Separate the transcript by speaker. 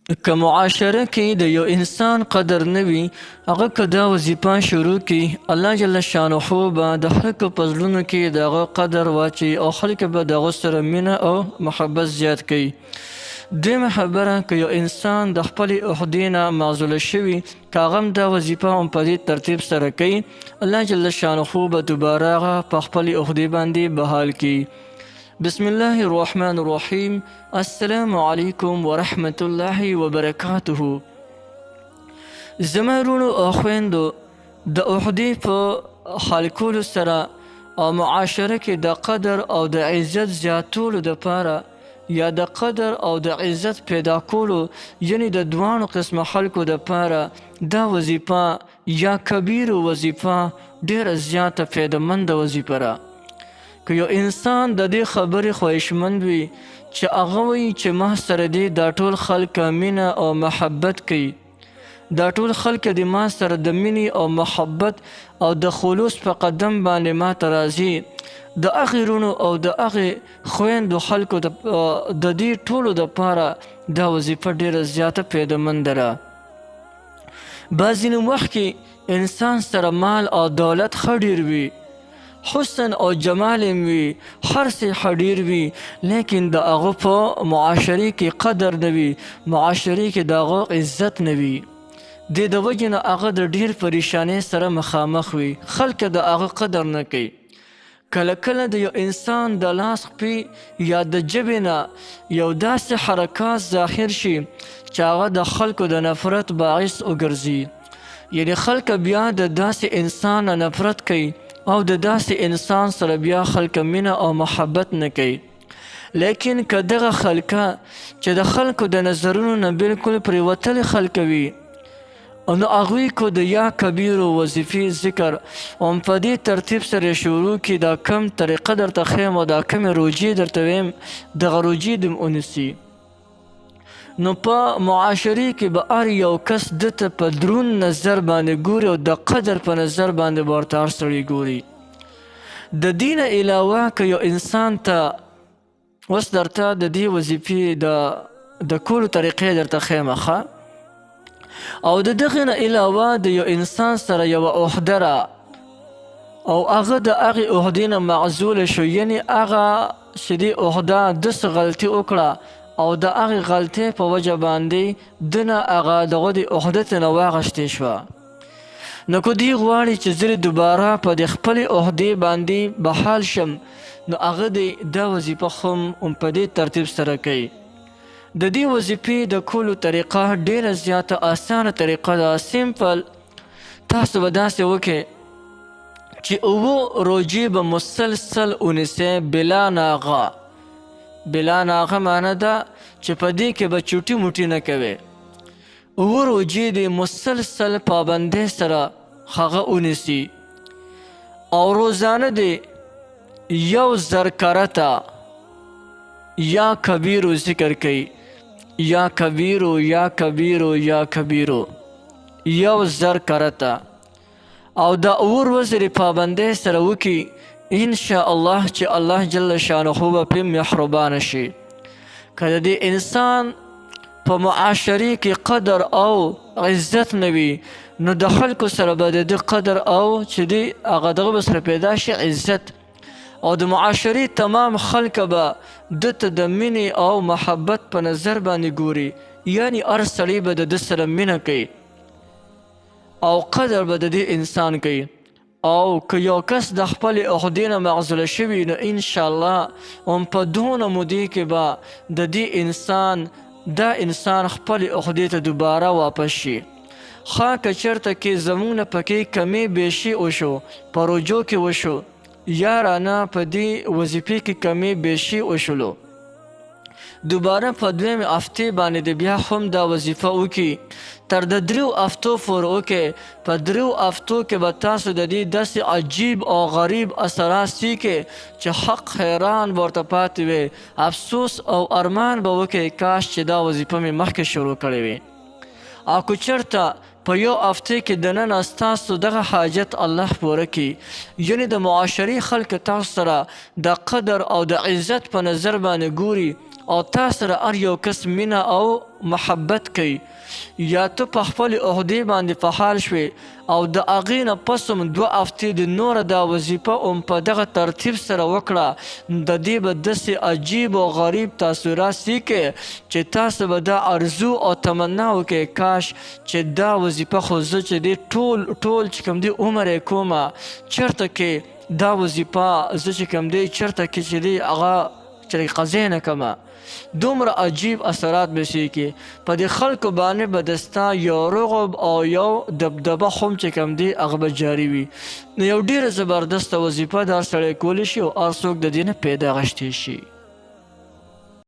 Speaker 1: که معاشره کې د یو انسان قدر نه وي، هغه که دا وظیفه شروع کړي، الله جل شانه به د خلکو په زړونو کې د هغه قدر واچوي او خلک به د هغه سره مینه او محبت زیات کوي. دویمه خبره، که یو انسان د خپلې عهدې نه معزوله شوي، که هغه هم دا وظیفه هم په دې ترتیب سره کوي، الله جل شانه به دوباره هغه په خپلې عهدې باندې بحال کړي. بسم الله الرحمن الرحیم. السلام علیکم ورحمة الله وبرکاته. زما وروڼو او خویندو، د عهدې په حل کولو سره او معاشره کې د قدر او د عزت زیاتولو دپاره یا د قدر او د عزت پیدا کولو، یعنی د دوانو قسمه خلکو دپاره دا وظیفه یا کبیر وظیفه ډیره زیاته فایدهمنده وظیفه ده. که یو انسان د دې خبرې خواهشمند وي چې هغه وایي چې ما سره دې دا ټول خلک مینه او محبت کوي، دا ټول خلک د ما سره د مینې او محبت او د خلوص په قدم باندې ما ته راځي، د هغې وروڼو او د هغې خویندو خلکو د دې ټولو دپاره دا وظیفه ډیره زیاته فایدهمنده ده. بعضې وخت کې انسان سره مال او دولت ښه ډیر وي، حسن او جمال وي، هر څه ښه ډیر وي، لیکن د هغه په معاشرې کې قدر نه وي، معاشرې کې د هغه عزت نه وي. د وجې نه هغه د ډیر پریشانۍ سره مخامخ وي، خلک د هغه قدر نه کوي. کله کله د یو انسان د لاس خپې یا د ژبې نه یو داسې حرکات ظاهر شي چې هغه د خلکو د نفرت باعث وګرځي، یعنی خلک بیا د داسې انسان نه نفرت کوي او د داسې انسان سره بیا خلک مینه او محبت نه کوي. لیکن که دغه خلکه چې د خلکو د نظرونو نه بلکل پرېوتلي خلک وي، نو هغوی کو د یا کبیرو وظیفې ذکر هم په دې ترتیب سره شروع کړي، دا کم طریقه درته ښیم او دا کمې روجې درته ویم، دغه روجې دې ونیسي. نو په معاشرې کې به هر یو کس دته په درون نظر باندې ګوري او د قدر په نظر باندې به ورته هر سړی ګوري. د دې نه علاوه که یو انسان ته اوس درته د دې وظیفې د کولو طریقې درته ښیم ښه، او د دغې نه علاوه د یو انسان سره یوه عهده ده او هغه د هغې عهدې نه معزوله شو، یعنې هغه چې دې عهده داسې غلطي وکړه او د هغې غلطۍ په وجه باندې ده نه هغه دغه د عهده ترې واغشتې شوه، نو که دوی غواړي چې زه دوباره په د خپلې عهدې باندې بحال شم، نو هغه دې دا وظیفه هم په دې ترتیب سره کوي. د دې وظیفې د کولو طریقه ډیره زیاته اسانه طریقه ده، سیمپل. تاسو به داسې وکړئ چې 7 روژې به مسلسل ونیسئ بلا ناغه. بلا ناغه معنی ده چې په دې کې به چوټي موټي نه کوئ. 7 روژې دې مسلسل پابندۍ سره هغه ونیسي او روزانه دې 1000 کرته یا کبیرو ذکر کوي، یا کبیرو یا کبیرو یا کبیرو 1000 کرته، او دا 7 ورځې پابندۍ سره وکړي، انشاءالله چې الله جل شانه به پرې محربانه شي. که د دې انسان په معاشرې کې قدر او عزت نه وي، نو د خلکو سره به د ده قدر او چې دی هغه دغه به سره پیدا شي عزت، او د معاشرې تمام خلک به دته د مینې او محبت په نظر باندې ګوري، یعنی هر سړی به د ده سره مینه کوي او قدر به د دې انسان کوي. او که یو کس د خپلې عهدې نه معزوله شوي، نو انشاءالله هم په دونه مودې کې به د دې انسان خپلې عهدې ته دوباره واپس شي. ښه که چېرته کې زموږ نه پکې کمې بیشي وشو، په روجو کې وشو، یا رانه په دې وظیفې کې کمې بیشي وشلو، دوباره په 2 هفتې باندې د بیا هم دا وظیفه وکړي، تر د 3 هفتو پورې وکړئ. په 3 هفتو کې به تاسو د دې داسې عجیب او غریب اثرات سیکئ چې حق حیران به ورته پاتې وي، افسوس او ارمان به وکړئ کاش چې دا وظیفه مې مخکې شروع کړې وي. او که چېرته په 1 هفته کې دننه ستاسو دغه حاجت الله پوره کړي، یعنې د معاشرې خلک تاسو سره د قدر او د عزت په نظر باندې ګوري او تا سره هر یو کس مینه او محبت کوي یا ته په خپلې عهدې باندې فعال شوې او د هغې نه پس هم 2 هفتې د نوره دا وظیفه هم په دغه ترتیب سره وکړه د دې به داسې عجیب او غریب تاثرات سیکې چې تاسو به دا ارزو او تمنا وکړئ کاش چې دا وظیفه خو زه چې دی ټول چې کوم دی عمر یې کومه چېرته کې دا وظیفه زه چې کوم دی چېرته کې چې دی هغه چې قضیې نه کومه دومره عجیب اثرات به شي کې په دې خلکو باندې به د ستا یو رغب او یو دبدبه هم چې کوم دی هغه به جاري وي نو یو ډېره زبردسته وظیفه دا سړی کولی شي او هر څوک د دې نه پیدا غشتی شي